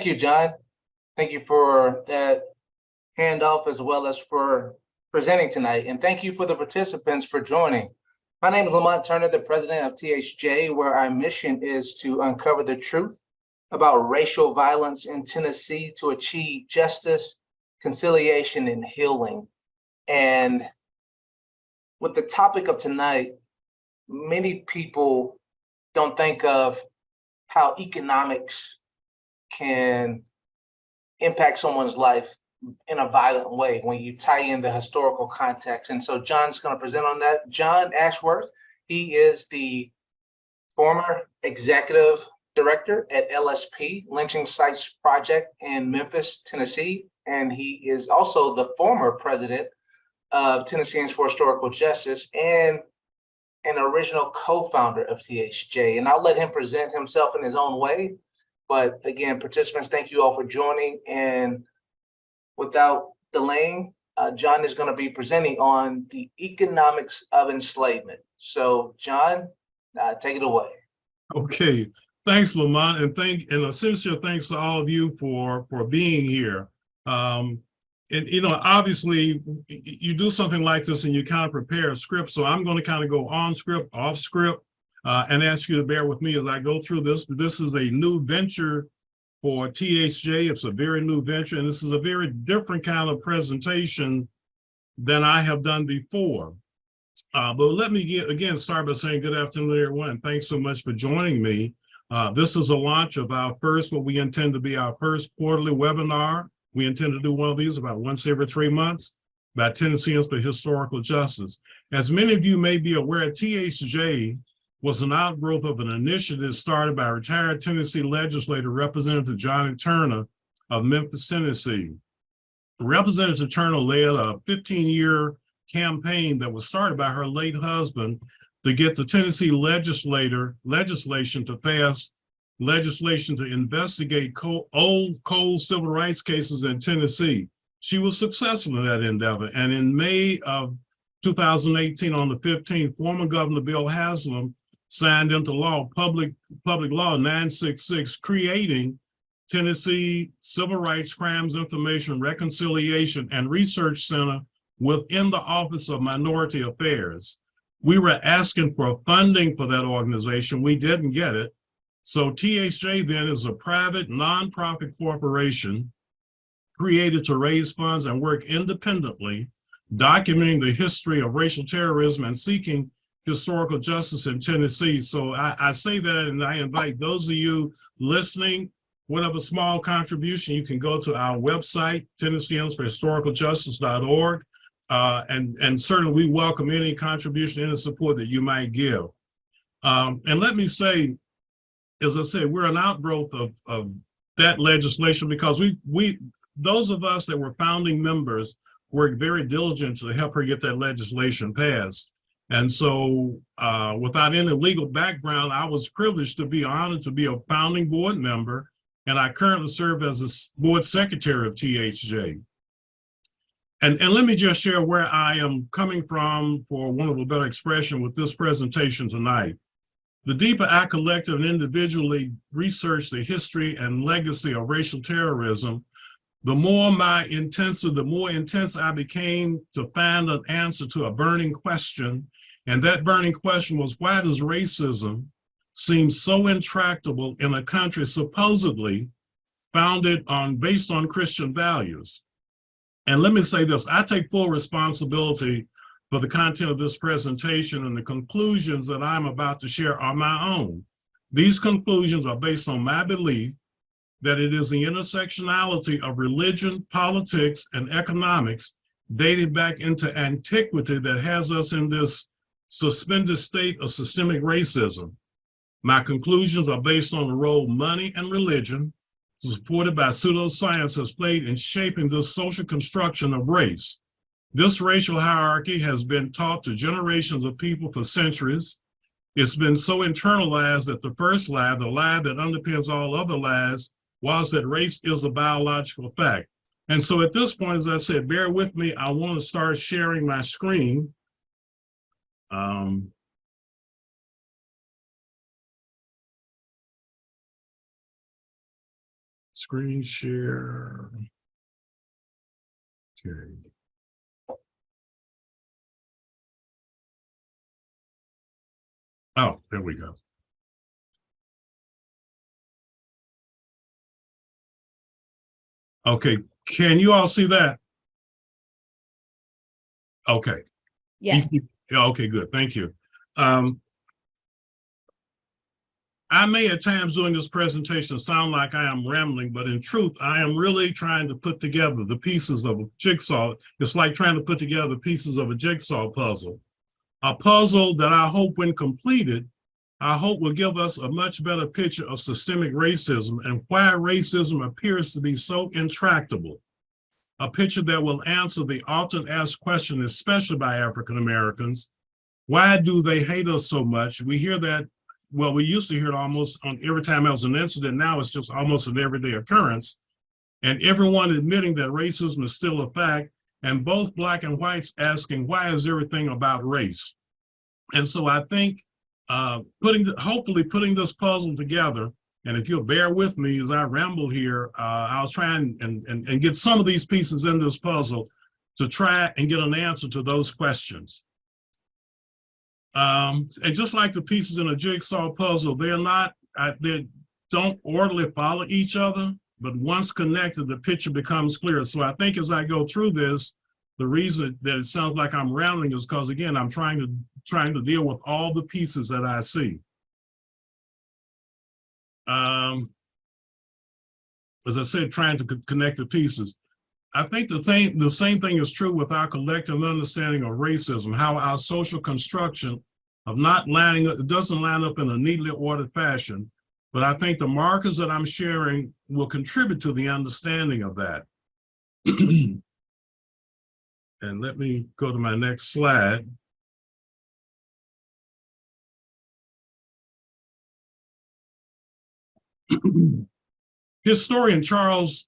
Thank you, John. Thank you for that handoff as well as for presenting tonight. And thank you for the participants for joining. My name is Lamont Turner, the president of THJ, where our mission is to uncover the truth about racial violence in Tennessee to achieve justice, conciliation, and healing. And with the topic of tonight, many people don't think of how economics can impact someone's life in a violent way when you tie in the historical context. And so John's going to present on that. John Ashworth, he is the former executive director at LSP, Lynching Sites Project in Memphis, Tennessee. And he is also the former president of Tennesseans for Historical Justice and an original co-founder of THJ. And I'll let him present himself in his own way. But again, participants, thank you all for joining. And without delaying, John is going to be presenting on the economics of enslavement. So John, take it away. Okay, thanks, Lamont, and a sincere thanks to all of you for being here. And obviously, you do something like this and you kind of prepare a script. So I'm going to kind of go on script, off script, and ask you to bear with me as I go through this. This is a new venture for THJ. It's a very new venture, and this is a very different kind of presentation than I have done before. But let me again start by saying good afternoon, everyone. Thanks so much for joining me. This is a launch of our what we intend to be our first quarterly webinar. We intend to do one of these about once every 3 months by Tennesseans for Historical Justice. As many of you may be aware, THJ was an outgrowth of an initiative started by retired Tennessee legislator Representative Johnny Turner of Memphis, Tennessee. Representative Turner led a 15-year campaign that was started by her late husband to get the Tennessee legislation to pass legislation to investigate old cold civil rights cases in Tennessee. She was successful in that endeavor. And in May of 2018, on the 15th, former Governor Bill Haslam signed into law Public Law 966, creating Tennessee Civil Rights Crimes Information Reconciliation and Research Center within the Office of Minority Affairs. We were asking for funding for that organization. We didn't get it. So THJ then is a private nonprofit corporation created to raise funds and work independently, documenting the history of racial terrorism and seeking historical justice in Tennessee. So I say that, and I invite those of you listening, whatever small contribution, you can go to our website, TennesseansForHistoricalJustice.org, and certainly we welcome any contribution, any support that you might give. And let me say, as I said, we're an outgrowth of that legislation because those of us that were founding members worked very diligently to help her get that legislation passed. And so without any legal background, I was privileged to be honored to be a founding board member, and I currently serve as a board secretary of THJ. And let me just share where I am coming from, for want of a better expression, with this presentation tonight. The deeper I collected and individually researched the history and legacy of racial terrorism, the more intense I became to find an answer to a burning question. And that burning question was, why does racism seem so intractable in a country supposedly based on Christian values? And let me say this, I take full responsibility for the content of this presentation, and the conclusions that I'm about to share are my own. These conclusions are based on my belief that it is the intersectionality of religion, politics, and economics dated back into antiquity that has us in this suspended state of systemic racism. My conclusions are based on the role money and religion, supported by pseudoscience, has played in shaping this social construction of race. This racial hierarchy has been taught to generations of people for centuries. It's been so internalized that the first lie, the lie that underpins all other lies, was that race is a biological fact. And so at this point, as I said, bear with me, I want to start sharing my screen. Screen share. Okay. Oh, there we go. Okay, can you all see that? Okay. Yes. Okay, good. Thank you. I may at times during this presentation sound like I am rambling, but in truth, I am really trying to put together the pieces of a jigsaw. It's like trying to put together the pieces of a jigsaw puzzle. A puzzle that I hope when completed, I hope will give us a much better picture of systemic racism and why racism appears to be so intractable. A picture that will answer the often asked question, especially by African Americans, why do they hate us so much? We hear that, well, we used to hear it almost on every time there was an incident. Now it's just almost an everyday occurrence. And everyone admitting that racism is still a fact, and both Black and whites asking, why is everything about race? And so I think hopefully putting this puzzle together, and if you'll bear with me as I ramble here, I'll try and get some of these pieces in this puzzle to try and get an answer to those questions. And just like the pieces in a jigsaw puzzle, they don't orderly follow each other, but once connected, the picture becomes clear. So I think as I go through this, the reason that it sounds like I'm rambling is because, again, I'm trying to deal with all the pieces that I see. As I said, trying to connect the pieces. I think the same thing is true with our collective understanding of racism, how our social construction of not lining up, it doesn't line up in a neatly ordered fashion, but I think the markers that I'm sharing will contribute to the understanding of that. And let me go to my next slide. Historian Charles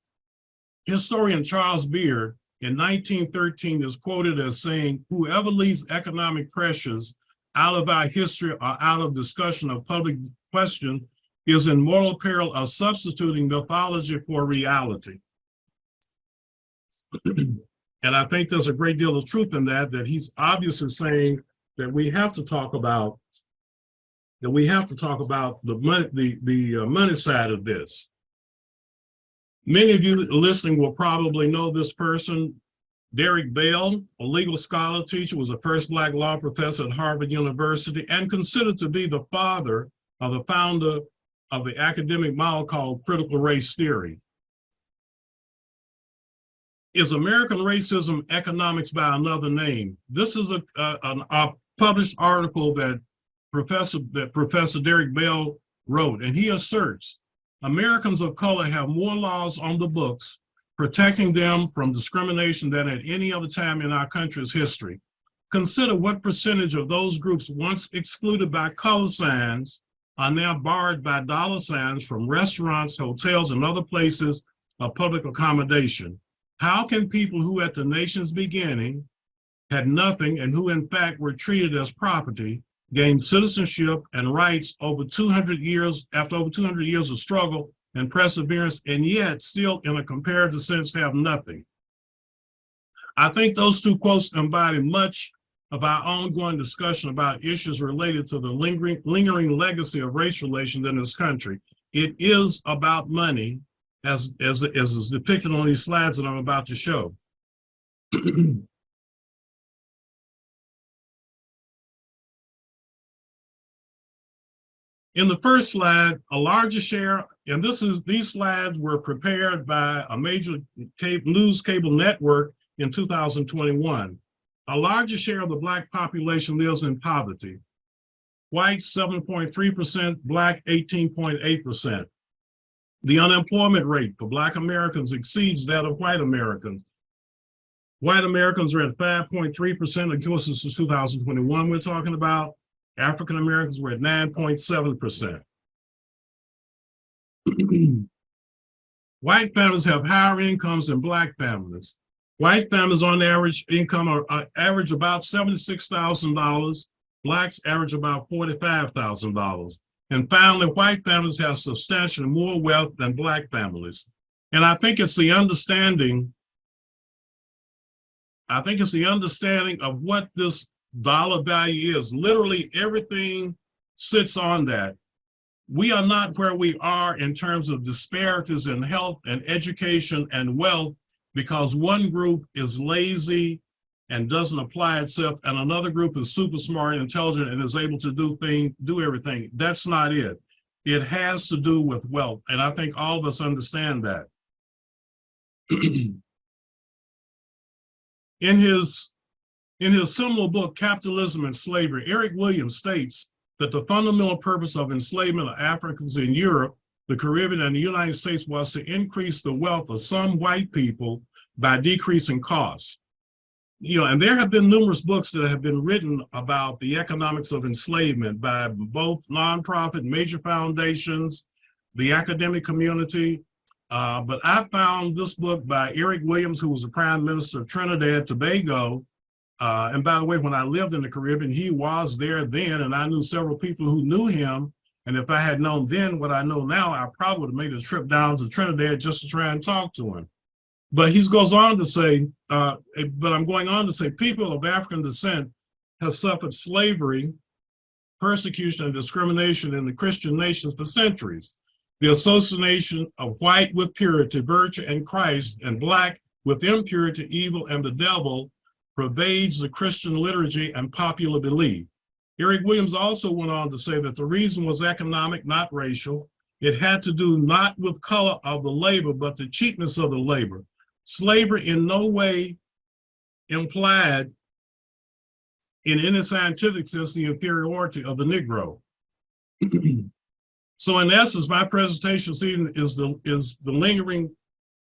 Beard in 1913 is quoted as saying, whoever leaves economic pressures out of our history or out of discussion of public questions is in mortal peril of substituting mythology for reality. And I think there's a great deal of truth in that he's obviously saying that we have to talk about the money side of this. Many of you listening will probably know this person. Derek Bell, a legal scholar, teacher, was the first Black law professor at Harvard University and considered to be the father of the founder of the academic model called critical race theory. Is American racism economics by another name? This is a published article that Professor Derek Bell wrote, and he asserts Americans of color have more laws on the books protecting them from discrimination than at any other time in our country's history. Consider what percentage of those groups once excluded by color signs are now barred by dollar signs from restaurants, hotels, and other places of public accommodation. How can people who at the nation's beginning had nothing and who in fact were treated as property gain citizenship and rights over 200 years, after over 200 years of struggle and perseverance, and yet still in a comparative sense have nothing? I think those two quotes embody much of our ongoing discussion about issues related to the lingering legacy of race relations in this country. It is about money, as is depicted on these slides that I'm about to show. In the first slide, a larger share, and these slides were prepared by a major news cable network in 2021. A larger share of the Black population lives in poverty. Whites 7.3%, Black 18.8%. The unemployment rate for Black Americans exceeds that of white Americans. White Americans are at 5.3%, of course this is 2021 we're talking about. African Americans were at 9.7%. White families have higher incomes than Black families. White families on average income are average about $76,000. Blacks average about $45,000. And finally, white families have substantially more wealth than Black families. And I think it's the understanding of what this dollar value is. Literally everything sits on that. We are not where we are in terms of disparities in health and education and wealth because one group is lazy and doesn't apply itself, and another group is super smart and intelligent and is able to do everything. That's not it. It has to do with wealth, and I think all of us understand that. In his seminal book, Capitalism and Slavery, Eric Williams states that the fundamental purpose of enslavement of Africans in Europe, the Caribbean, and the United States was to increase the wealth of some white people by decreasing costs. And there have been numerous books that have been written about the economics of enslavement by both nonprofit, major foundations, the academic community. But I found this book by Eric Williams, who was the Prime Minister of Trinidad and Tobago. And by the way, when I lived in the Caribbean, he was there then, and I knew several people who knew him. And if I had known then what I know now, I probably would have made a trip down to Trinidad just to try and talk to him. But he goes on to say, but I'm going on to say, people of African descent have suffered slavery, persecution, and discrimination in the Christian nations for centuries. The association of white with purity, virtue, and Christ, and black with impurity, evil, and the devil pervades the Christian liturgy and popular belief. Eric Williams also went on to say that the reason was economic, not racial. It had to do not with color of the labor, but the cheapness of the labor. Slavery in no way implied in any scientific sense the inferiority of the Negro. So in essence, my presentation is the lingering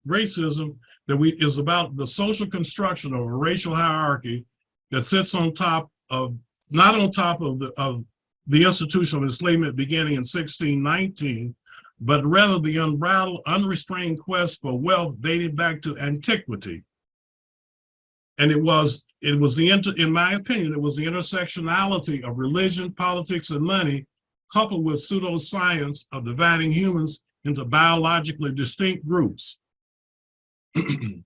racism that is about the social construction of a racial hierarchy that sits on top of, not on top of the institution of enslavement beginning in 1619, but rather the unbridled, unrestrained quest for wealth dating back to antiquity. And in my opinion, it was the intersectionality of religion, politics, and money, coupled with pseudoscience of dividing humans into biologically distinct groups. And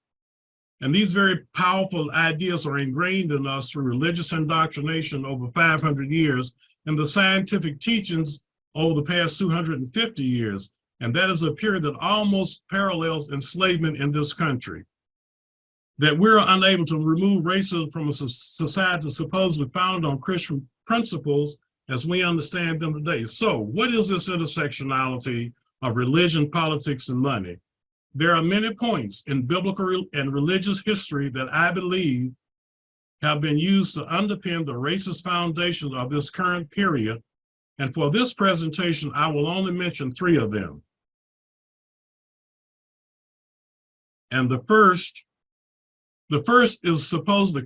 these very powerful ideas are ingrained in us through religious indoctrination over 500 years and the scientific teachings over the past 250 years. And that is a period that almost parallels enslavement in this country. That we're unable to remove racism from a society supposedly founded on Christian principles as we understand them today. So what is this intersectionality of religion, politics, and money? There are many points in biblical and religious history that I believe have been used to underpin the racist foundations of this current period. And for this presentation, I will only mention 3 of them. And the first is supposed the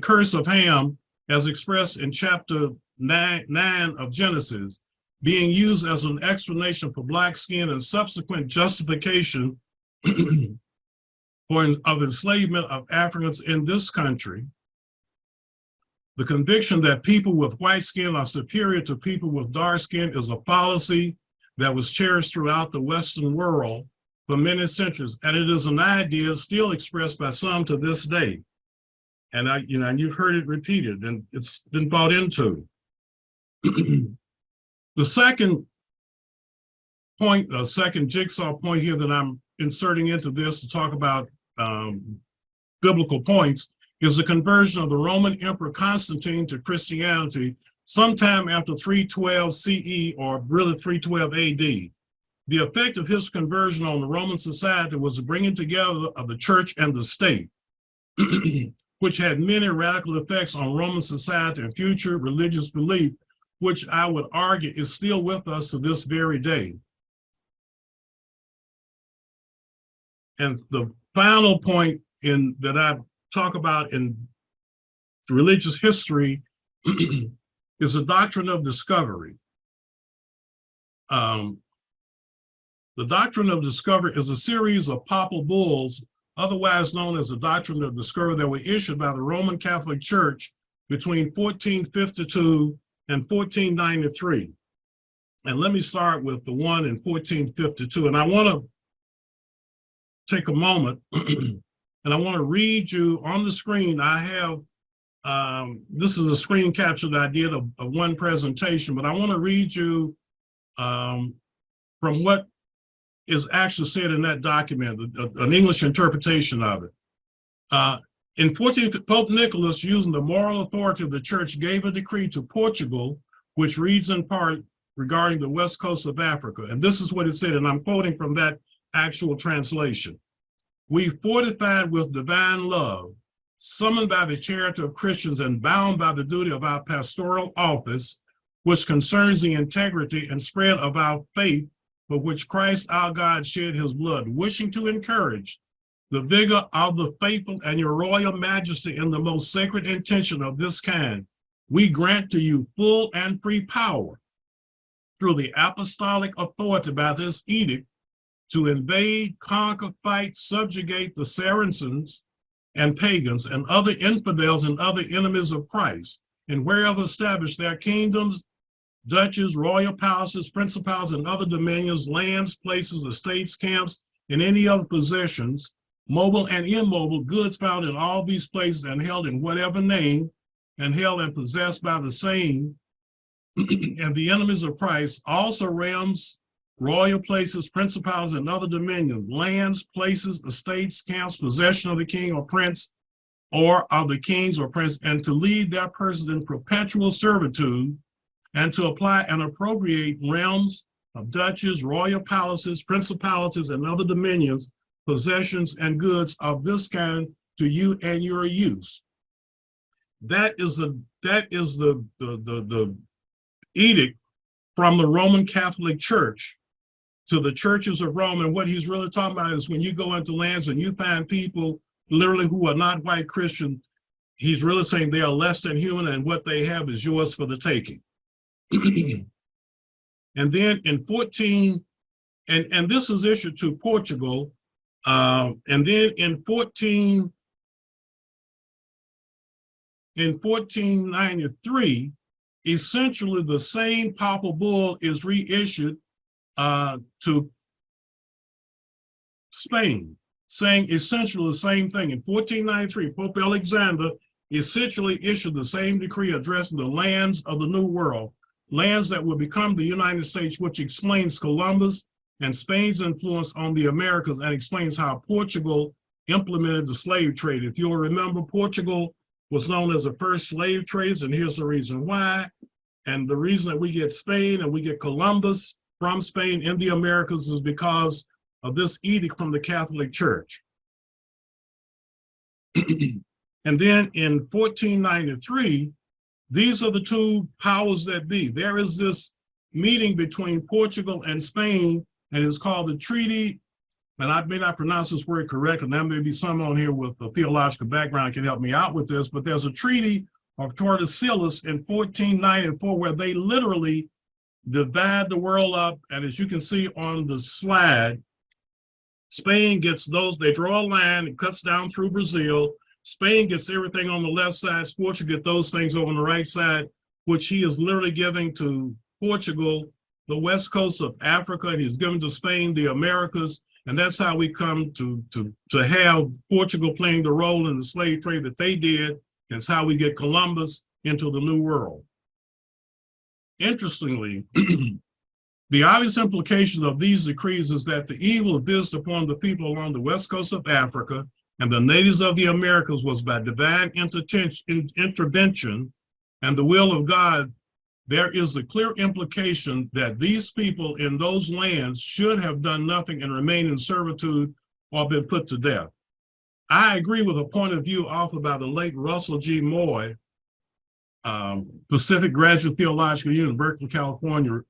curse of Ham as expressed in chapter 9 of Genesis, being used as an explanation for black skin and subsequent justification of enslavement of Africans in this country. The conviction that people with white skin are superior to people with dark skin is a fallacy that was cherished throughout the Western world for many centuries, and it is an idea still expressed by some to this day. And and you've heard it repeated, and it's been bought into. The second point, a second jigsaw point here that I'm inserting into this to talk about biblical points is the conversion of the Roman Emperor Constantine to Christianity sometime after 312 CE or really 312 AD. The effect of his conversion on the Roman society was the bringing together of the church and the state, which had many radical effects on Roman society and future religious belief, which I would argue is still with us to this very day. And the final point that I talk about in religious history is the doctrine of discovery. The doctrine of discovery is a series of papal bulls, otherwise known as the doctrine of discovery, that were issued by the Roman Catholic Church between 1452 and 1493. And let me start with the one in 1452. And I want to take a moment and I want to read you on the screen. I have, this is a screen capture that I did of one presentation, but I want to read you from what is actually said in that document, an English interpretation of it. In 14th, Pope Nicholas, using the moral authority of the church, gave a decree to Portugal, which reads in part regarding the west coast of Africa. And this is what it said, and I'm quoting from that actual translation. We fortified with divine love, summoned by the charity of Christians and bound by the duty of our pastoral office, which concerns the integrity and spread of our faith, for which Christ our God shed his blood, wishing to encourage the vigor of the faithful and your royal majesty in the most sacred intention of this kind, we grant to you full and free power through the apostolic authority by this edict to invade, conquer, fight, subjugate the Saracens and pagans and other infidels and other enemies of Christ, and wherever established their kingdoms, duchies, royal palaces, principalities, and other dominions, lands, places, estates, camps, and any other possessions, mobile and immobile, goods found in all these places and held in whatever name, and held and possessed by the same, and the enemies of Christ, also realms, royal places, principalities, and other dominions, lands, places, estates, camps, possession of the king or prince, or of the kings or prince, and to lead their persons in perpetual servitude, and to apply and appropriate realms of duchies, royal palaces, principalities, and other dominions, possessions, and goods of this kind to you and your use. That is the edict from the Roman Catholic Church to the churches of Rome. And what he's really talking about is when you go into lands and you find people literally who are not white Christian, he's really saying they are less than human and what they have is yours for the taking. And then in 14, and this is issued to Portugal, and then in 1493, essentially the same papal bull is reissued to Spain, saying essentially the same thing. In 1493, Pope Alexander essentially issued the same decree addressing the lands of the New World, lands that will become the United States, which explains Columbus and Spain's influence on the Americas and explains how Portugal implemented the slave trade. If you'll remember, Portugal was known as the first slave traders, and here's the reason why. And the reason that we get Spain and we get Columbus from Spain in the Americas is because of this edict from the Catholic Church. And then in 1493, these are the two powers that be. There is this meeting between Portugal and Spain, and it's called the Treaty, and I may not pronounce this word correctly, and there may be someone here with a theological background can help me out with this, but there's a Treaty of Tordesillas in 1494 where they literally divide the world up. And as you can see on the slide, Spain gets those, they draw a line, it cuts down through Brazil. Spain gets everything on the left side, Portugal get those things over on the right side, which he is literally giving to Portugal, the west coast of Africa, and he's giving to Spain the Americas. And that's how we come to have Portugal playing the role in the slave trade that they did. It's how we get Columbus into the New World. Interestingly, the obvious implication of these decrees is that the evil visited upon the people along the west coast of Africa and the natives of the Americas was by divine intervention and the will of God. There is a clear implication that these people in those lands should have done nothing and remained in servitude or been put to death. I agree with a point of view offered by the late Russell G. Moy, Pacific Graduate Theological Union, Berkeley, California,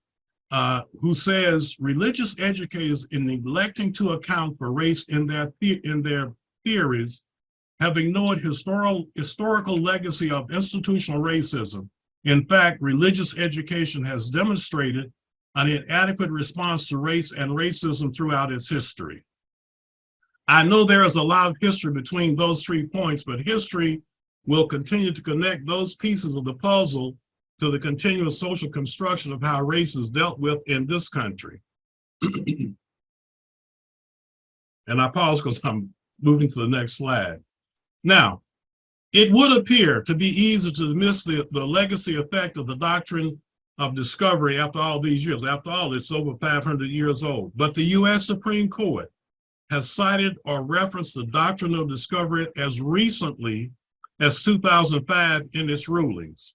who says religious educators, in neglecting to account for race in their theories, have ignored historical legacy of institutional racism. In fact, religious education has demonstrated an inadequate response to race and racism throughout its history. I know there is a lot of history between those 3 points, but history will continue to connect those pieces of the puzzle to the continuous social construction of how race is dealt with in this country. And I pause because I'm moving to the next slide. Now, it would appear to be easy to miss the legacy effect of the doctrine of discovery after all these years. After all, it's over 500 years old. But the U.S. Supreme Court has cited or referenced the doctrine of discovery as recently as 2005 in its rulings.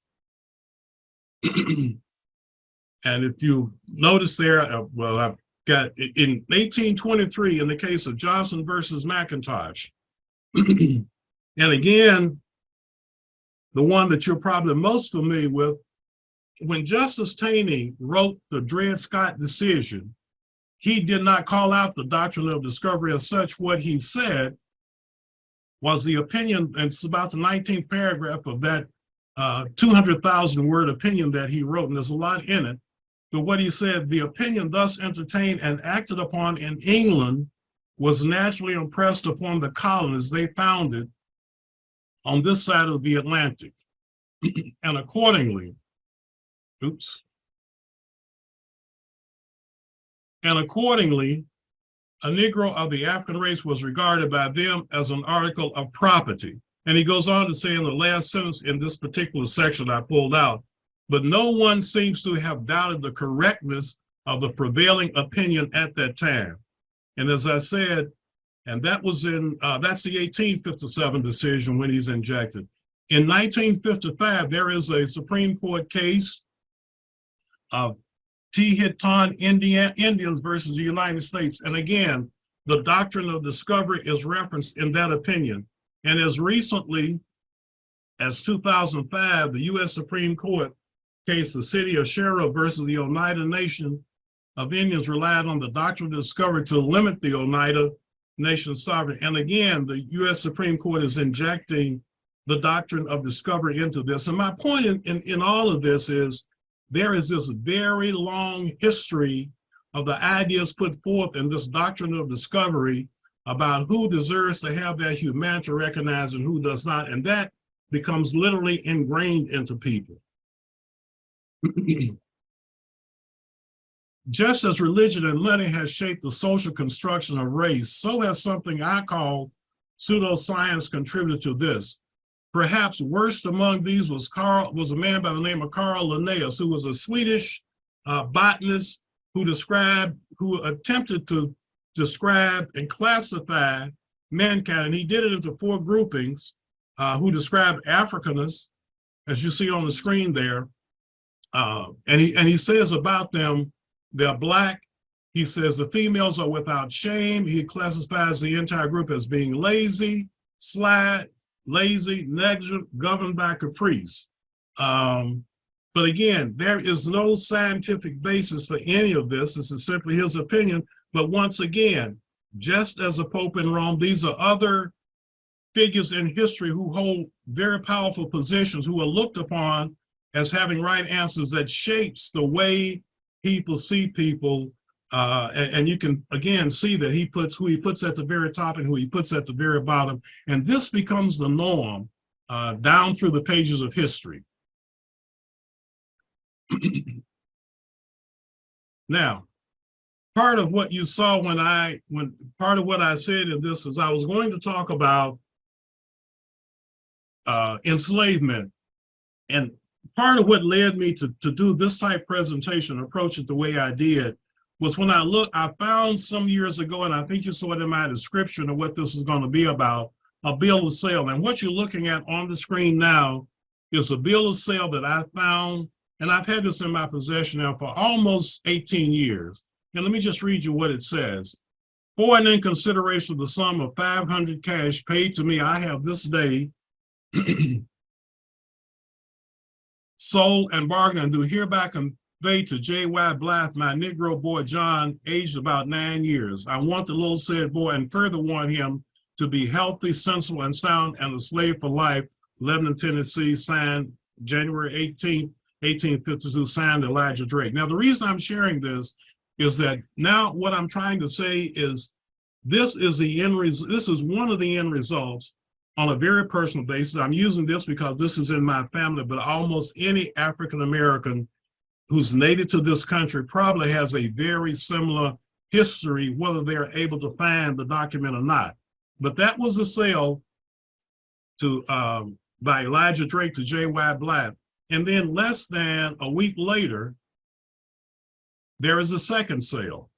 And if you notice there, well, I've got in 1823 in the case of Johnson versus McIntosh. And again, the one that you're probably most familiar with, when Justice Taney wrote the Dred Scott decision, he did not call out the doctrine of discovery as such. What he said was the opinion, and it's about the 19th paragraph of that 200,000 word opinion that he wrote, and there's a lot in it. But what he said, the opinion thus entertained and acted upon in England was naturally impressed upon the colonies they founded on this side of the Atlantic. And accordingly, a Negro of the African race was regarded by them as an article of property. And he goes on to say in the last sentence in this particular section I pulled out, but no one seems to have doubted the correctness of the prevailing opinion at that time. And as I said, and that was in, that's the 1857 decision when he's injected. In 1955, there is a Supreme Court case of Teton Indians versus the United States. And again, the doctrine of discovery is referenced in that opinion. And as recently as 2005, the US Supreme Court case, the city of Sheriff versus the Oneida Nation of Indians relied on the doctrine of discovery to limit the Oneida Nation sovereignty. And again, the US Supreme Court is injecting the doctrine of discovery into this. And my point in all of this is there is this very long history of the ideas put forth in this doctrine of discovery about who deserves to have their humanity recognized and who does not. And that becomes literally ingrained into people. Just as religion and money has shaped the social construction of race, so has something I call pseudoscience contributed to this. Perhaps worst among these was a man by the name of Carl Linnaeus, who was a Swedish botanist who attempted to describe and classify mankind. And he did it into 4 groupings, who described Africanists, as you see on the screen there. And he says about them, they're Black. He says the females are without shame. He classifies the entire group as being lazy, sly, lazy, negligent, governed by caprice. But again, there is no scientific basis for any of this. This is simply his opinion. But once again, just as a Pope in Rome, these are other figures in history who hold very powerful positions, who are looked upon as having right answers that shapes the way people see people. And you can, again, see that he puts who he puts at the very top and who he puts at the very bottom. And this becomes the norm down through the pages of history. Now, part of what you saw part of what I said in this is I was going to talk about enslavement. And part of what led me to do this type presentation, approach it the way I did, was when I found some years ago, and I think you saw it in my description of what this is going to be about, a bill of sale. And what you're looking at on the screen now is a bill of sale that I found, and I've had this in my possession now for almost 18 years. And let me just read you what it says. For and in consideration of the sum of 500 cash paid to me, I have this day sold and bargained and do hereby convey to J.Y. Blythe, my Negro boy John, aged about 9 years. I want the little said boy and further warn him to be healthy, sensible, and sound, and a slave for life. Lebanon, Tennessee, signed January 18th, 1852, signed Elijah Drake. Now, the reason I'm sharing this is that now what I'm trying to say is this is one of the end results on a very personal basis. I'm using this because this is in my family, but almost any African-American who's native to this country probably has a very similar history, whether they're able to find the document or not. But that was a sale to by Elijah Drake to J.Y. Black. And then less than a week later, there is a second sale.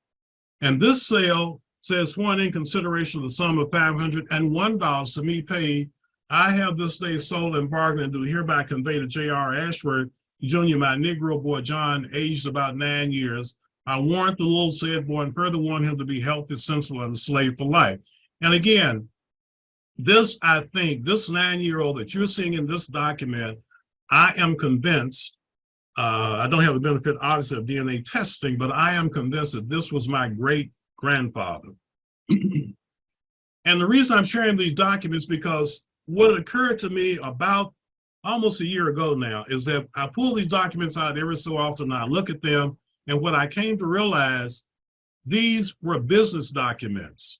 And this sale says, for in consideration of the sum of $501 to me paid, I have this day sold and bargained and do hereby convey to J.R. Ashworth Jr., my Negro boy John, aged about 9 years. I warrant the little said boy and further warn him to be healthy, sensible, and a slave for life. And again, this, I think, this 9-year-old that you're seeing in this document, I am convinced, I don't have the benefit, obviously, of DNA testing, but I am convinced that this was my great-grandfather. And the reason I'm sharing these documents because what occurred to me about almost a year ago now is that I pull these documents out every so often, I look at them, and what I came to realize, these were business documents.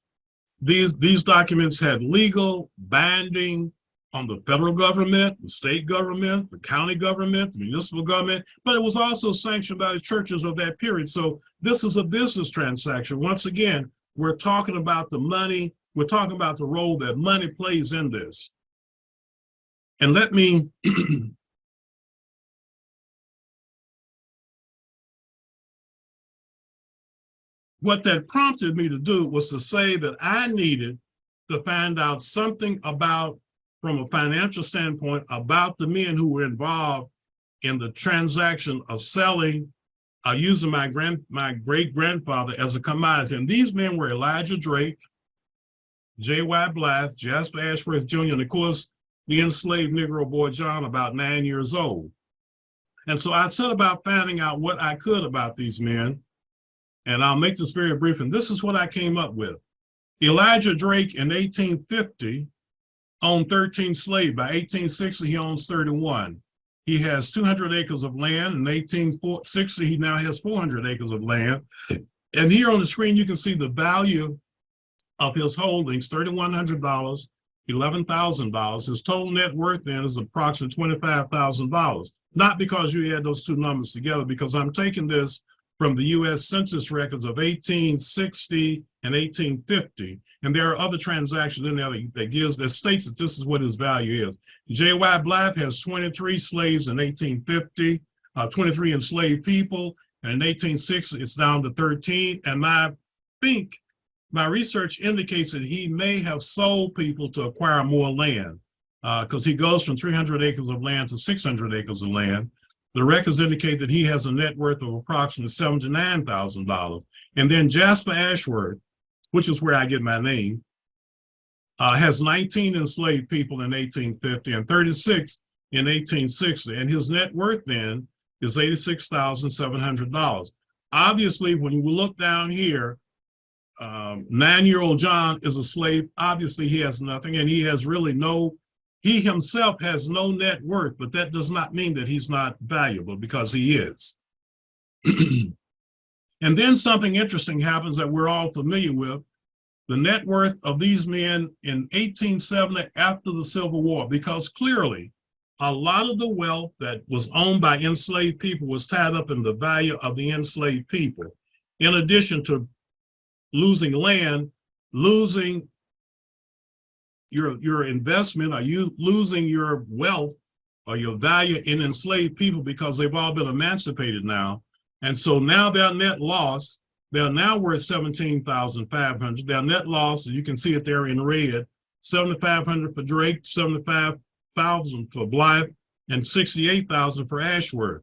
These documents had legal binding on the federal government, the state government, the county government, the municipal government, but it was also sanctioned by the churches of that period. So this is a business transaction. Once again, we're talking about the money, we're talking about the role that money plays in this. And let me what that prompted me to do was to say that I needed to find out something about, from a financial standpoint, about the men who were involved in the transaction of selling, using my great-grandfather as a commodity. And these men were Elijah Drake, J.Y. Blythe, Jasper Ashworth Jr., and of course, the enslaved Negro boy John, about 9 years old. And so I set about finding out what I could about these men. And I'll make this very brief, and this is what I came up with. Elijah Drake in 1850 owned 13 slaves. By 1860, he owns 31. He has 200 acres of land. In 1860, he now has 400 acres of land. And here on the screen, you can see the value of his holdings, $3,100, $11,000. His total net worth then is approximately $25,000. Not because you add those two numbers together, because I'm taking this from the U.S. Census records of 1860 and 1850. And there are other transactions in there that states that this is what his value is. J.Y. Blythe has 23 slaves in 1850, 23 enslaved people. And in 1860, it's down to 13. And I think my research indicates that he may have sold people to acquire more land because he goes from 300 acres of land to 600 acres of land. The records indicate that he has a net worth of approximately $79,000. And then Jasper Ashworth, which is where I get my name, has 19 enslaved people in 1850 and 36 in 1860. And his net worth then is $86,700. Obviously, when you look down here, 9-year-old John is a slave. Obviously, he has nothing, and he has really he himself has no net worth, but that does not mean that he's not valuable, because he is. And then something interesting happens that we're all familiar with. The net worth of these men in 1870 after the Civil War, because clearly a lot of the wealth that was owned by enslaved people was tied up in the value of the enslaved people. In addition to losing land, losing your investment, are you losing your wealth or your value in enslaved people because they've all been emancipated now. And so now their net loss, they're now worth $17,500. Their net loss, and you can see it there in red, $7,500 for Drake, $75,000 for Blythe, and $68,000 for Ashworth.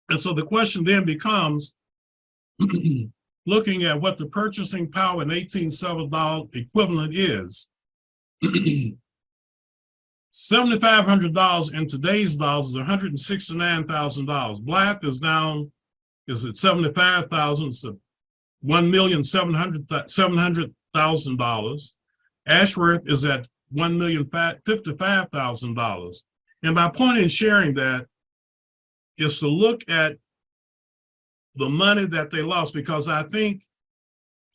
And so the question then becomes, looking at what the purchasing power in $1870 equivalent is, $7,500 in today's dollars is $169,000. Blythe is at $75,000, it's $1,700,000. Ashworth is at $1,055,000. And my point in sharing that is to look at the money that they lost, because I think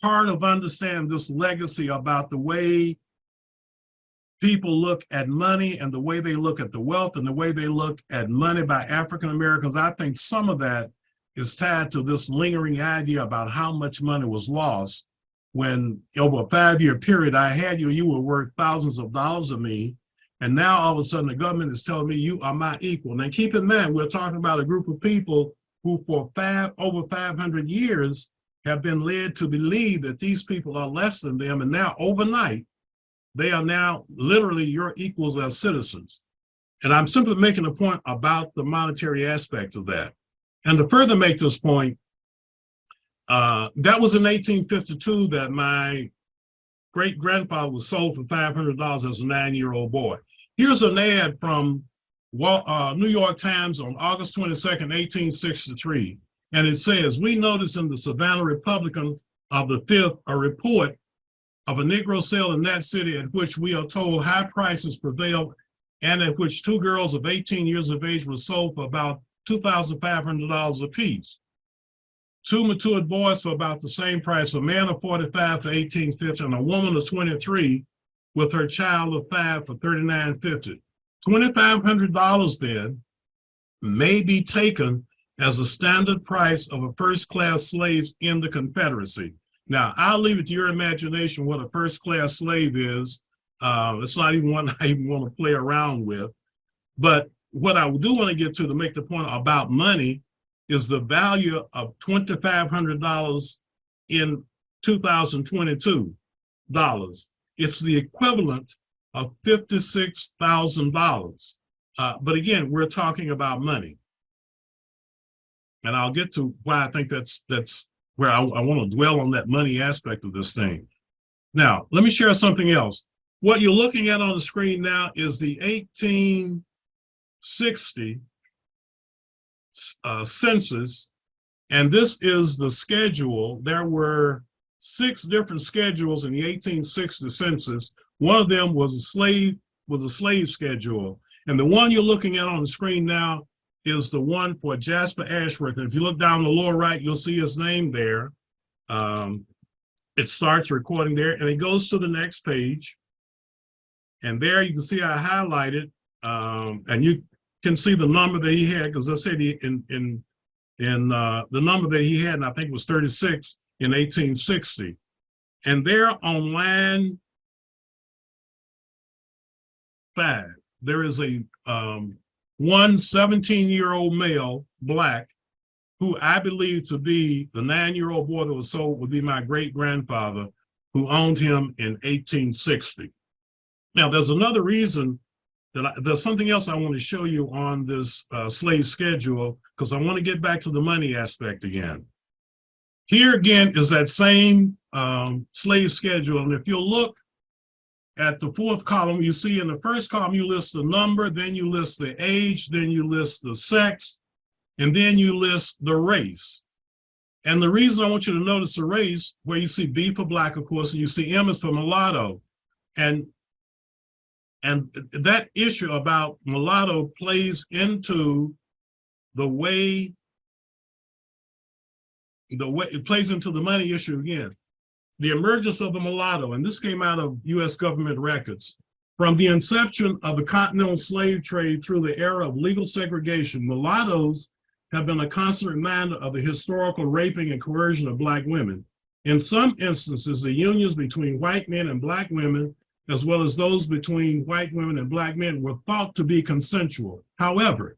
part of understanding this legacy about the way people look at money and the way they look at the wealth and the way they look at money by African Americans, I think some of that is tied to this lingering idea about how much money was lost when over a 5-year period I had you, you were worth thousands of dollars to me. And now all of a sudden the government is telling me you are my equal. Now keep in mind, we're talking about a group of people who for over 500 years have been led to believe that these people are less than them. And now overnight, they are now literally your equals as citizens. And I'm simply making a point about the monetary aspect of that. And to further make this point, that was in 1852 that my great-grandfather was sold for $500 as a 9-year-old boy. Here's an ad from New York Times on August 22nd, 1863. And it says, we notice in the Savannah Republican of the 5th a report of a Negro sale in that city at which we are told high prices prevailed and at which 2 girls of 18 years of age were sold for about $2,500 apiece. 2 matured boys for about the same price, a man of 45 for $18.50 and a woman of 23 with her child of 5 for $39.50. $2,500 then may be taken as a standard price of a first-class slave in the Confederacy. Now, I'll leave it to your imagination what a first-class slave is. It's not even one I even want to play around with. But what I do want to get to make the point about money is the value of $2,500 in 2022 dollars. It's the equivalent of $56,000. But again, we're talking about money. And I'll get to why I think that's where I want to dwell on that money aspect of this thing. Now, let me share something else. What you're looking at on the screen now is the 1860 census, and this is the schedule. There were 6 different schedules in the 1860 census. One of them was a slave schedule, and the one you're looking at on the screen now is the one for Jasper Ashworth. And if you look down the lower right, you'll see his name there. It starts recording there, and it goes to the next page. And there you can see I highlighted, and you can see the number that he had, because I said the number that he had, and I think it was 36 in 1860. And there on line 5, there is a one 17-year-old male, black, who I believe to be the 9-year-old boy that was sold would be my great-grandfather, who owned him in 1860. Now, there's another reason there's something else I want to show you on this slave schedule, because I want to get back to the money aspect again. Here again is that same slave schedule. And if you'll look at the 4th column, you see in the 1st column, you list the number, then you list the age, then you list the sex, and then you list the race. And the reason I want you to notice the race, where you see B for black, of course, and you see M is for mulatto. And that issue about mulatto plays into the way it plays into the money issue again. The emergence of the mulatto, and this came out of US government records. From the inception of the continental slave trade through the era of legal segregation, mulattoes have been a constant reminder of the historical raping and coercion of Black women. In some instances, the unions between white men and Black women, as well as those between white women and Black men, were thought to be consensual. However,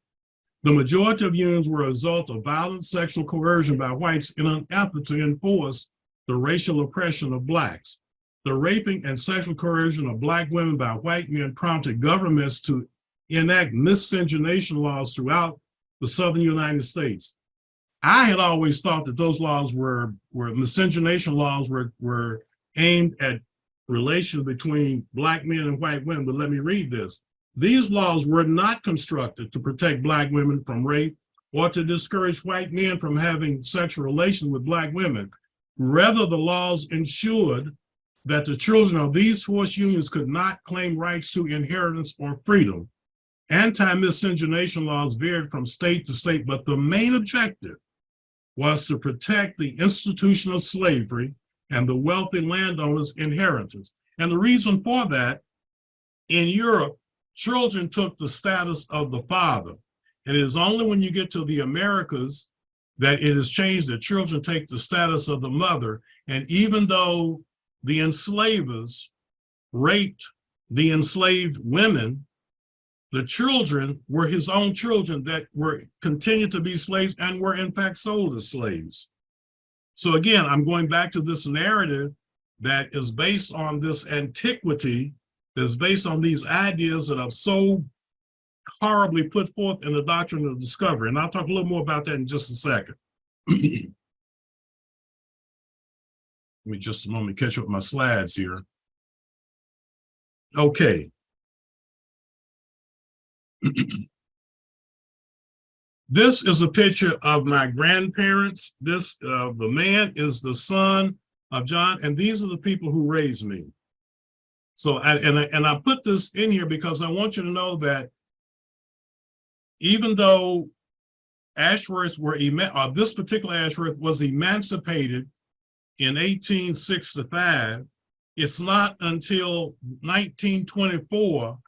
the majority of unions were a result of violent sexual coercion by whites in an effort to enforce the racial oppression of Blacks. The raping and sexual coercion of Black women by white men prompted governments to enact miscegenation laws throughout the Southern United States. I had always thought that those laws were miscegenation laws were aimed at relations between Black men and white women, but let me read this. These laws were not constructed to protect Black women from rape or to discourage white men from having sexual relations with Black women. Rather, the laws ensured that the children of these forced unions could not claim rights to inheritance or freedom. Anti-miscegenation laws varied from state to state, but the main objective was to protect the institution of slavery and the wealthy landowners' inheritance. And the reason for that, in Europe, children took the status of the father. And it is only when you get to the Americas that it has changed that children take the status of the mother. And even though the enslavers raped the enslaved women, the children were his own children that were continued to be slaves and were in fact sold as slaves. So again, I'm going back to this narrative that is based on this antiquity, that is based on these ideas that are so horribly put forth in the doctrine of discovery. And I'll talk a little more about that in just a second. Let me just a moment catch up with my slides here. Okay. This is a picture of my grandparents. The man is the son of John, and these are the people who raised me. So, I put this in here because I want you to know that even though Ashworth this particular Ashworth was emancipated in 1865, it's not until 1924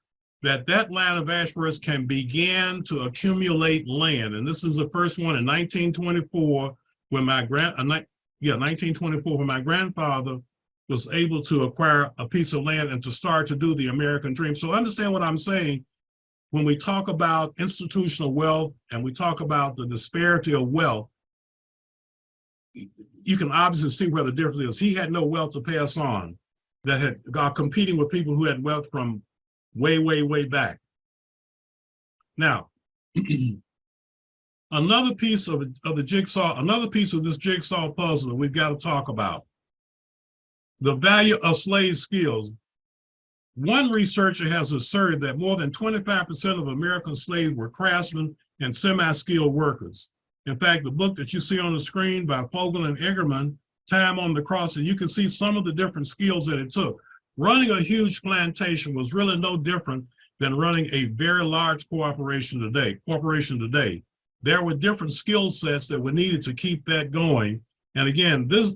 that line of Ashworth can begin to accumulate land. And this is the first one in 1924 when 1924 when my grandfather was able to acquire a piece of land and to start to do the American dream. So understand what I'm saying when we talk about institutional wealth and we talk about the disparity of wealth. You can obviously see where the difference is. He had no wealth to pass on that had got competing with people who had wealth from way, way, way back. Now, another piece of the jigsaw, another piece of this jigsaw puzzle that we've got to talk about, the value of slave skills. One researcher has asserted that more than 25% of American slaves were craftsmen and semi-skilled workers. In fact, the book that you see on the screen by Fogel and Eggerman, Time on the Cross, and you can see some of the different skills that it took. Running a huge plantation was really no different than running a very large corporation today. There were different skill sets that were needed to keep that going. And again, this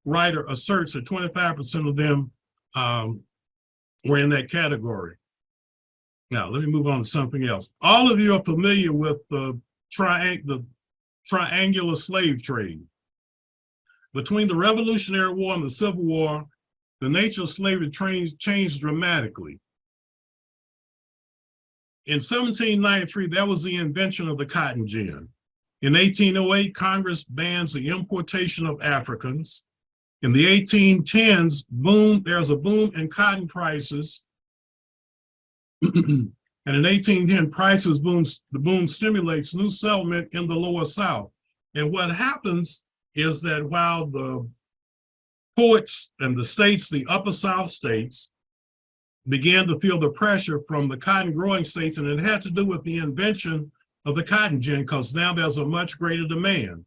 writer asserts that 25% of them were in that category. Now, let me move on to something else. All of you are familiar with the triangular slave trade. Between the Revolutionary War and the Civil War, the nature of slavery changed dramatically. In 1793, that was the invention of the cotton gin. In 1808, Congress bans the importation of Africans. In the 1810s, there's a boom in cotton prices. And in 1810, the boom stimulates new settlement in the lower South. And what happens is that while the poets and the states, the upper South states, began to feel the pressure from the cotton growing states, and it had to do with the invention of the cotton gin, because now there's a much greater demand.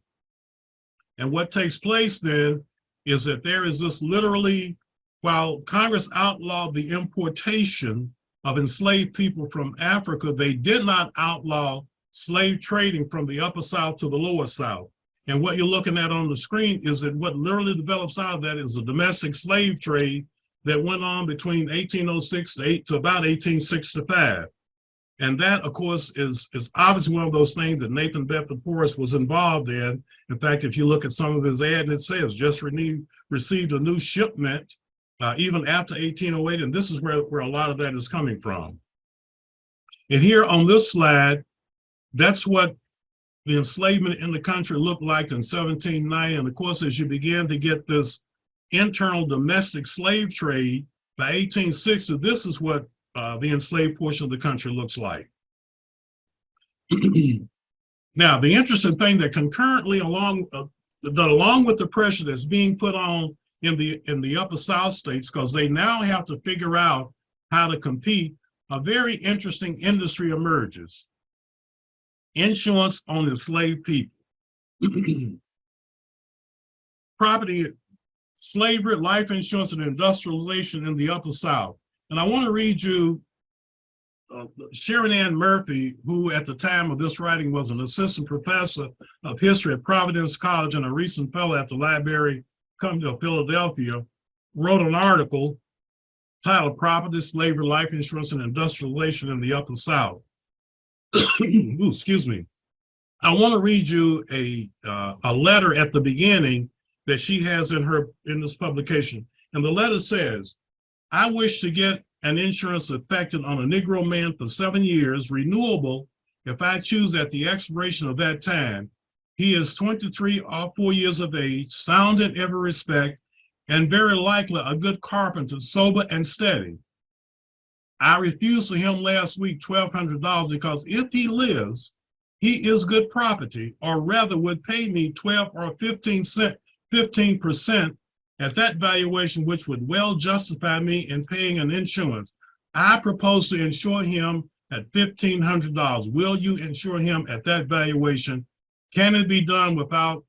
And what takes place then is that there is this literally, while Congress outlawed the importation of enslaved people from Africa, they did not outlaw slave trading from the upper South to the lower South. And what you're looking at on the screen is that what literally develops out of that is a domestic slave trade that went on between 1806 to about 1865. And that, of course, is obviously one of those things that Nathan Bedford Forrest was involved in. In fact, if you look at some of his ad, it says just received a new shipment even after 1808, and this is where a lot of that is coming from. And here on this slide, that's what the enslavement in the country looked like in 1790. And of course, as you begin to get this internal domestic slave trade by 1860, this is what the enslaved portion of the country looks like. Now, the interesting thing that concurrently along with the pressure that's being put on in the upper South states, because they now have to figure out how to compete, a very interesting industry emerges. Insurance on enslaved people. Property, slavery, life insurance, and industrialization in the upper South. And I want to read you Sharon Ann Murphy, who at the time of this writing was an assistant professor of history at Providence College and a recent fellow at the Library Company of Philadelphia, wrote an article titled Property, Slavery, Life Insurance, and Industrialization in the Upper South. Ooh, excuse me. I want to read you a letter at the beginning that she has in this publication. And the letter says, I wish to get an insurance effected on a Negro man for 7 years, renewable if I choose at the expiration of that time. He is 23 or 4 years of age, sound in every respect, and very likely a good carpenter, sober and steady. I refused to him last week $1,200 because if he lives, he is good property, or rather would pay me 12 or 15% at that valuation, which would well justify me in paying an insurance. I propose to insure him at $1,500. Will you insure him at that valuation? Can it be done without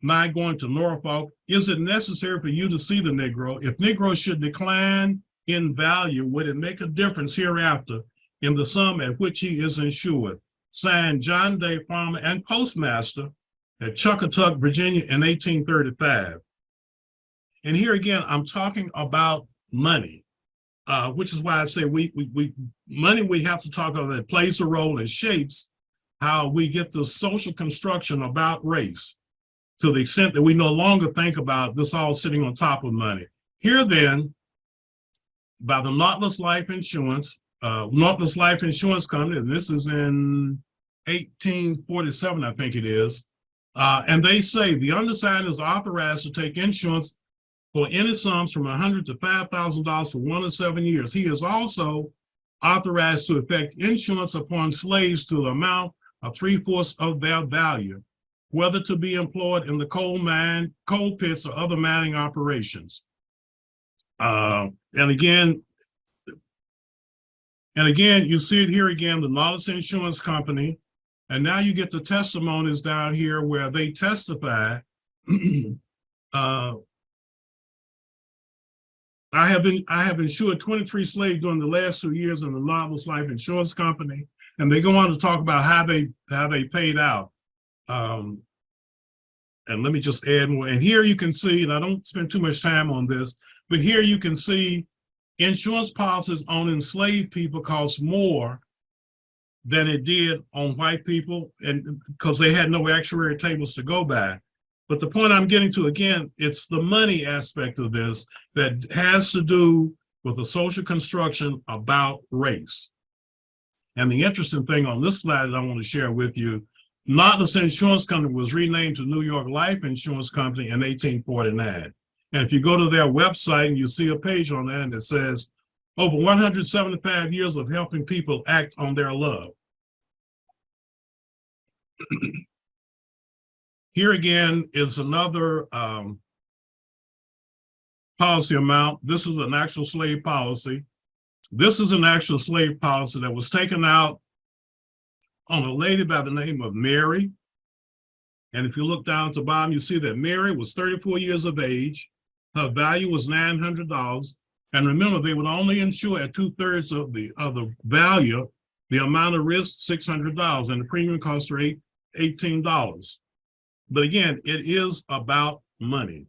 my going to Norfolk? Is it necessary for you to see the Negro? If Negro should decline in value, would it make a difference hereafter in the sum at which he is insured? Signed, John Day, farmer and postmaster at Chuckatuck, Virginia in 1835. And here again, I'm talking about money, which is why I say money we have to talk about that plays a role and shapes how we get the social construction about race, to the extent that we no longer think about this all sitting on top of money. Here then, by the Nautilus Life Insurance Company, and this is in 1847, I think it is, and they say the undersigned is authorized to take insurance for any sums from $100 to $5,000 for 1 to 7 years. He is also authorized to effect insurance upon slaves to the amount of 3/4 of their value, whether to be employed in the coal pits, or other mining operations. And again, you see it here again, the Nautilus Insurance Company, and now you get the testimonies down here where they testify. I have insured 23 slaves during the last 2 years in the Nautilus Life Insurance Company, and they go on to talk about how they paid out. And let me just add more. And here you can see, and I don't spend too much time on this, but here you can see insurance policies on enslaved people cost more than it did on white people, and because they had no actuarial tables to go by. But the point I'm getting to, again, it's the money aspect of this that has to do with the social construction about race. And the interesting thing on this slide that I want to share with you, Nautilus Insurance Company was renamed to New York Life Insurance Company in 1849. And if you go to their website and you see a page on that, and it says, over 175 years of helping people act on their love. Here again is another policy amount. This is an actual slave policy. This is an actual slave policy that was taken out on a lady by the name of Mary. And if you look down at the bottom, you see that Mary was 34 years of age. Her value was $900. And remember, they would only insure at 2/3 of the value, the amount of risk, $600, and the premium cost her $18. But again, it is about money.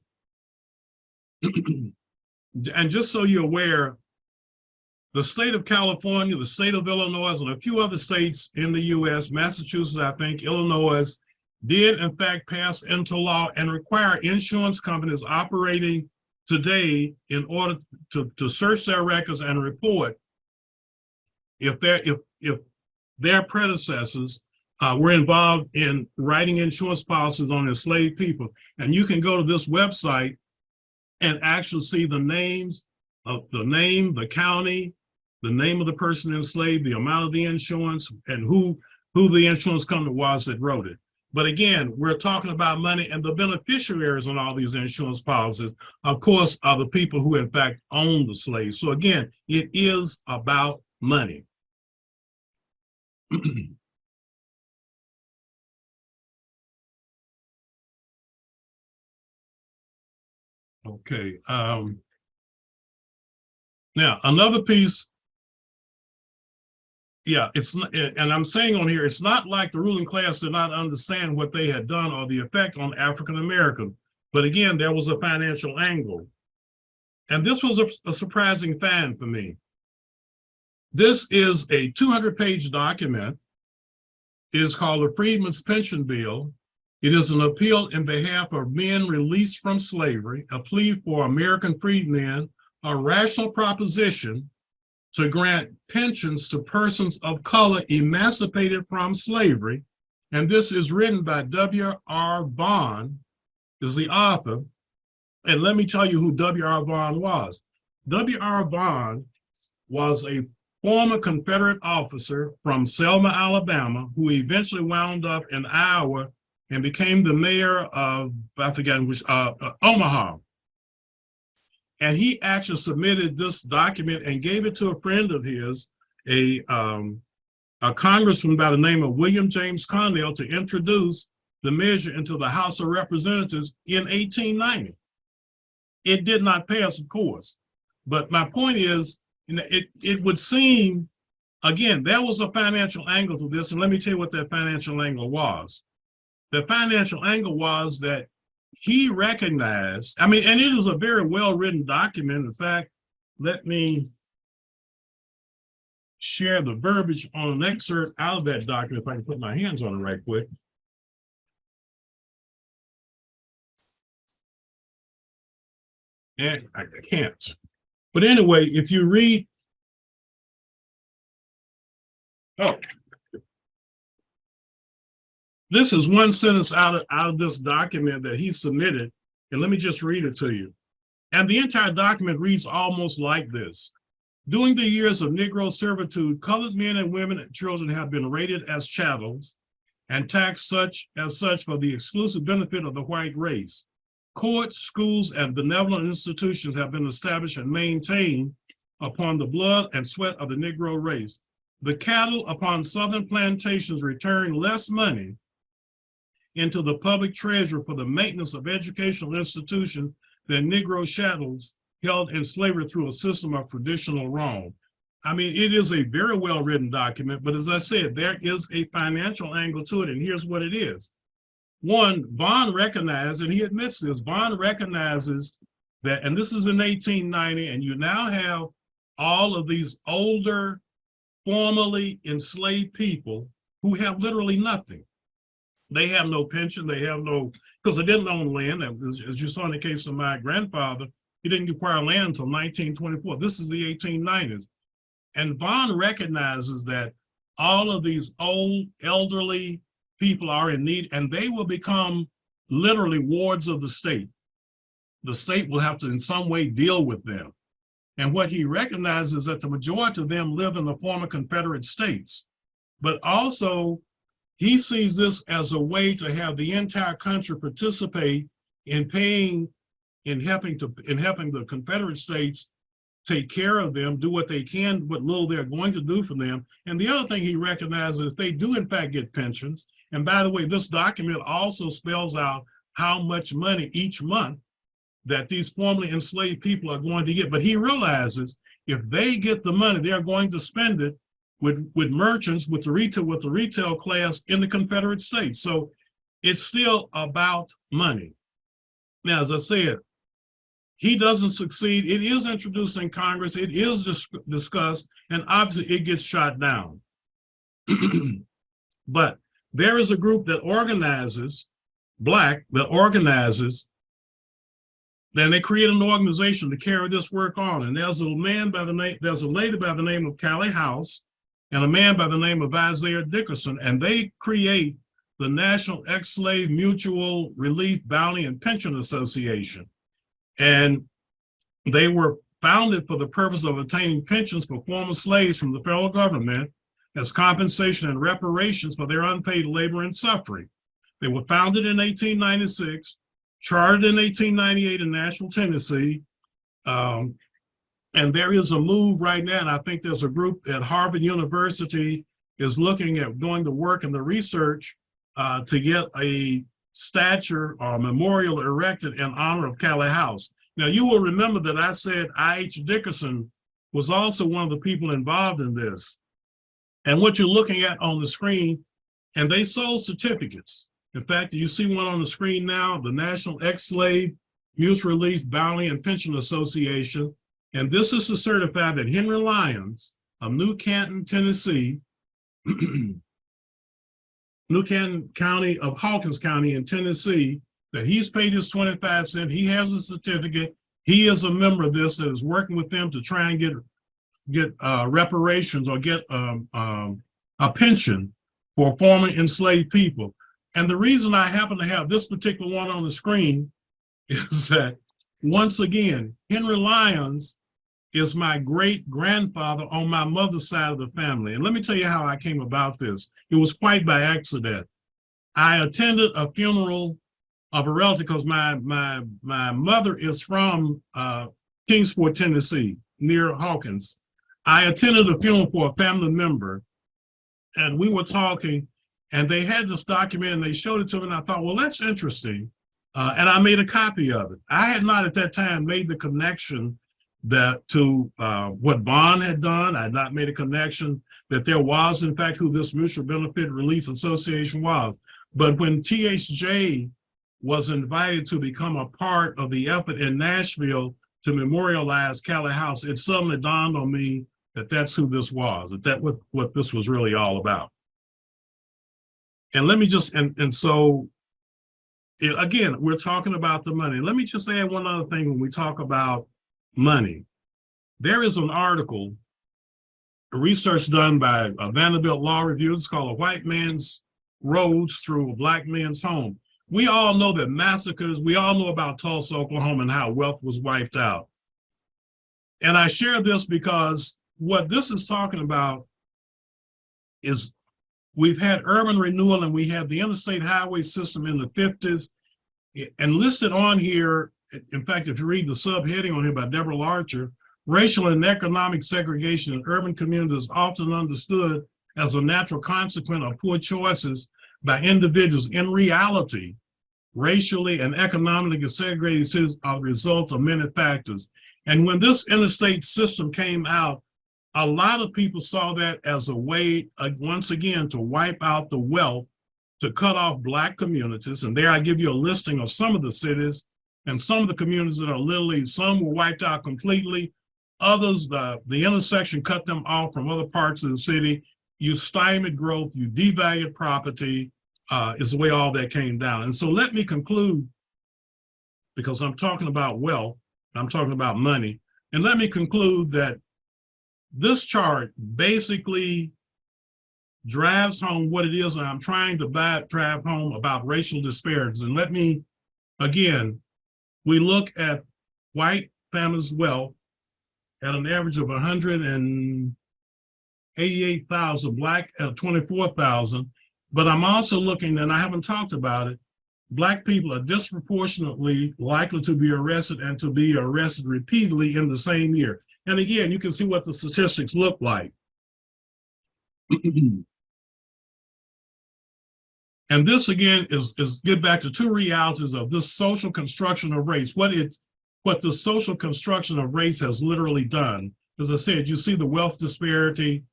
And just so you're aware, the state of California, the state of Illinois, and a few other states in the US, Massachusetts, I think, Illinois, did in fact pass into law and require insurance companies operating today in order to search their records and report if their predecessors were involved in writing insurance policies on enslaved people. And you can go to this website and actually see the names of the name, the county, the name of the person enslaved, the amount of the insurance, and who the insurance company was that wrote it. But again, we're talking about money, and the beneficiaries on all these insurance policies, of course, are the people who in fact own the slaves. So again, it is about money. Okay. Now, another piece, yeah, it's not, and I'm saying on here, it's not like the ruling class did not understand what they had done or the effect on African American. But again, there was a financial angle. And this was a surprising find for me. This is a 200-page document It is called the Freedmen's Pension Bill. It is an appeal in behalf of men released from slavery, a plea for American freedmen, a rational proposition to grant pensions to persons of color emancipated from slavery. And this is written by W.R. Bond, is the author. And let me tell you who W.R. Bond was. W.R. Bond was a former Confederate officer from Selma, Alabama, who eventually wound up in Iowa and became the mayor of, I forget which, Omaha. And he actually submitted this document and gave it to a friend of his, a congressman by the name of William James Connell, to introduce the measure into the House of Representatives in 1890. It did not pass, of course. But my point is, it would seem, again, there was a financial angle to this, and let me tell you what that financial angle was. The financial angle was that he recognized, I mean, and it is a very well-written document. In fact, let me share the verbiage on an excerpt out of that document, if I can put my hands on it right quick. And I can't. But anyway, if you read, this is one sentence out of this document that he submitted, and let me just read it to you. And the entire document reads almost like this. During the years of Negro servitude, colored men and women and children have been rated as chattels and taxed as such for the exclusive benefit of the white race. Courts, schools, and benevolent institutions have been established and maintained upon the blood and sweat of the Negro race. The cattle upon southern plantations return less money into the public treasury for the maintenance of educational institutions than Negro chattels held in slavery through a system of traditional wrong. I mean, it is a very well-written document, but as I said, there is a financial angle to it, and here's what it is. One, Bond recognized, and he admits this, Bond recognizes that, and this is in 1890, and you now have all of these older, formerly enslaved people who have literally nothing. They have no pension, they have no, because they didn't own land. As you saw in the case of my grandfather, he didn't acquire land until 1924. This is the 1890s. And Bond recognizes that all of these old, elderly people are in need, and they will become literally wards of the state. The state will have to in some way deal with them. And what he recognizes is that the majority of them live in the former Confederate states. But also, he sees this as a way to have the entire country participate in paying, in helping the Confederate states take care of them, do what they can, what little they're going to do for them. And the other thing he recognizes is they do in fact get pensions. And by the way, this document also spells out how much money each month that these formerly enslaved people are going to get. But he realizes if they get the money, they're going to spend it with merchants, with the retail class in the Confederate States. So it's still about money. Now, as I said, he doesn't succeed. It is introduced in Congress. It is discussed, and obviously it gets shot down. But there is a group that organizes, Black, that organizes, then they create an organization to carry this work on. And there's a lady by the name of Callie House and a man by the name of Isaiah Dickerson, and they create the National Ex-Slave Mutual Relief Bounty and Pension Association. And they were founded for the purpose of obtaining pensions for former slaves from the federal government as compensation and reparations for their unpaid labor and suffering. They were founded in 1896, chartered in 1898 in Nashville, Tennessee. And there is a move right now, and I think there's a group at Harvard University is looking at doing the work and the research to get a statue or memorial erected in honor of Callie House. Now, you will remember that I said I.H. Dickerson was also one of the people involved in this. And what you're looking at on the screen, and they sold certificates. In fact, you see one on the screen now, the National Ex-Slave Mutual Relief Bounty and Pension Association. And this is to certify that Henry Lyons of New Canton, Tennessee, New Canaan County of Hawkins County in Tennessee, that he's paid his 25 cents. He has a certificate. He is a member of this that is working with them to try and get reparations or get a pension for former enslaved people. And the reason I happen to have this particular one on the screen is that, once again, Henry Lyons is my great-grandfather on my mother's side of the family. And let me tell you how I came about this. It was quite by accident. I attended a funeral of a relative because my mother is from Kingsport, Tennessee, near Hawkins. I attended a funeral for a family member, and we were talking, and they had this document, and they showed it to me, and I thought, well, that's interesting. And I made a copy of it. I had not at that time made the connection that to what Bond had done. I had not made a connection that there was, in fact, who this Mutual Benefit Relief Association was. But when THJ was invited to become a part of the effort in Nashville to memorialize Callie House, it suddenly dawned on me that that's who this was, that what this was really all about. And let me just, and so, again, we're talking about the money. Let me just add one other thing when we talk about money. There is an article, research done by Vanderbilt Law Review. It's called A White Man's Roads Through a Black Man's Home. We all know that massacres, we all know about Tulsa, Oklahoma, and how wealth was wiped out. And I share this because what this is talking about is we've had urban renewal, and we had the interstate highway system in the 50s. And listed on here, in fact, if you read the subheading on here by Deborah Larcher, racial and economic segregation in urban communities often understood as a natural consequence of poor choices by individuals. In reality, racially and economically segregated cities are the result of many factors. And when this interstate system came out, a lot of people saw that as a way, once again, to wipe out the wealth, to cut off Black communities. And there I give you a listing of some of the cities and some of the communities that are literally, some were wiped out completely. Others, the intersection cut them off from other parts of the city. You stymied growth, you devalued property, is the way all that came down. And so let me conclude, because I'm talking about wealth, I'm talking about money, and let me conclude that this chart basically drives home what it is, and I'm trying to drive home about racial disparities. And let me, again, we look at white families' wealth at an average of 188,000, Black at 24,000. But I'm also looking, and I haven't talked about it, Black people are disproportionately likely to be arrested and to be arrested repeatedly in the same year. And again, you can see what the statistics look like. And this again is get back to two realities of this social construction of race. What the social construction of race has literally done. As I said, you see the wealth disparity,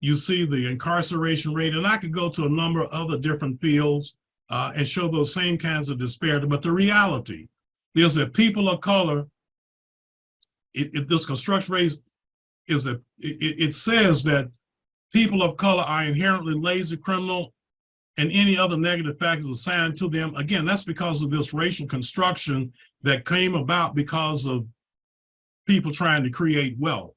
you see the incarceration rate, and I could go to a number of other different fields and show those same kinds of disparity. But the reality is that people of color, this construction race is it says that people of color are inherently lazy, criminal, and any other negative factors assigned to them. Again, that's because of this racial construction that came about because of people trying to create wealth.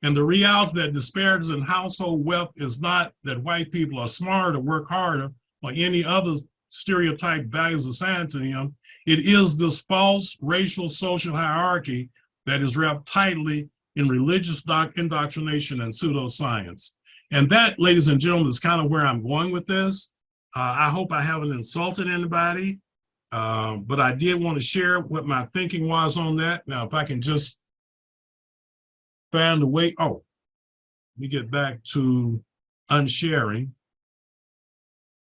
And the reality that disparities in household wealth is not that white people are smarter, work harder, or any other stereotype values assigned to them. It is this false racial social hierarchy that is wrapped tightly in religious indoctrination and pseudoscience. And that, ladies and gentlemen, is kind of where I'm going with this. I hope I haven't insulted anybody, but I did want to share what my thinking was on that. Now, if I can just find a way, let me get back to unsharing.